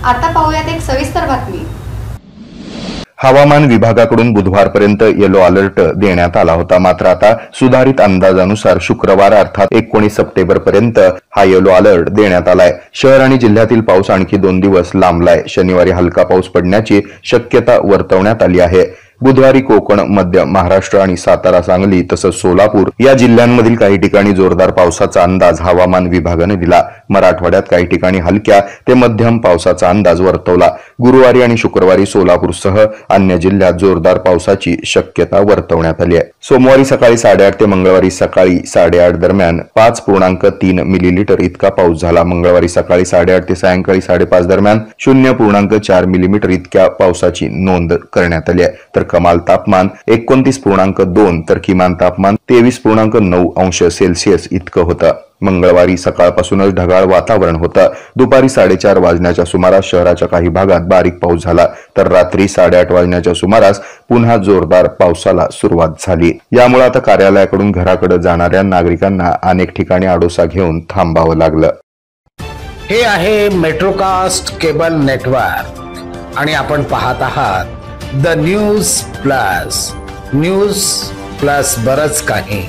आता पाहूयात एक सविस्तर बातमी। हवामान विभागाकडून बुधवारपर्यंत येलो अलर्ट देण्यात आला होता। मात्र आता सुधारित अंदाजानुसार शुक्रवार अर्थात 19 सप्टेंबर पर्यंत हा येलो अलर्ट देण्यात आलाय। शहर आणि जिल्ह्यातील पाऊस आणखी 2 दिवस लांबलाय। शनिवारी हलका पाऊस पडण्याची शक्यता वर्तवण्यात आली आहे। बुधवारी कोकण, मध्य महाराष्ट्र आणि सातारा, सांगली तसंच सोलापूर या जिल्ह्यांमधील काही ठिकाणी जोरदार पावसाचा अंदाज हवामान विभागाने दिला। मराठवाड्यात काही ठिकाणी हलक्या ते मध्यम पावसाचा अंदाज वर्तवला। गुरुवारी आणि शुक्रवारी सोलापूरसह अन्य जिल्ह्यात जोरदार पावसाची शक्यता वर्तवण्यात आली आहे। सोमवारी सकाळी 8:30 ते मंगळवारी सकाळी 8:30 दरम्यान 5.3 मिलीमीटर इतका पाऊस झाला। मंगळवारी सकाळी 8:30 ते सायंकाळी 5:30 दरम्यान 0.4 मिलीमीटर इतक्या पावसाची नोंद करण्यात आली आहे। तर कमाल तापमान 29.2 तर किमान तापमान 23.9 अंश सेल्सिअस इतकं होतं। मंगळवारी सकाळपासूनच ढगाळ वातावरण होतं। दुपारी 4:30 वाजण्याच्या सुमारास शहराच्या काही भागात बारीक पाऊस झाला, तर रात्री 8:30 वाजण्याच्या सुमारास पुन्हा जोरदार पावसाला सुरुवात झाली। यामुळे आता कार्यालयाकडून घराकडे जाणाऱ्या नागरिकांना अनेक ठिकाणी आडोसा घेऊन थांबावं लागलं। हे आहे मेट्रोकास्ट केबल नेटवर्क आणि आपण पाहत आहात द न्यूज प्लस बरच काही।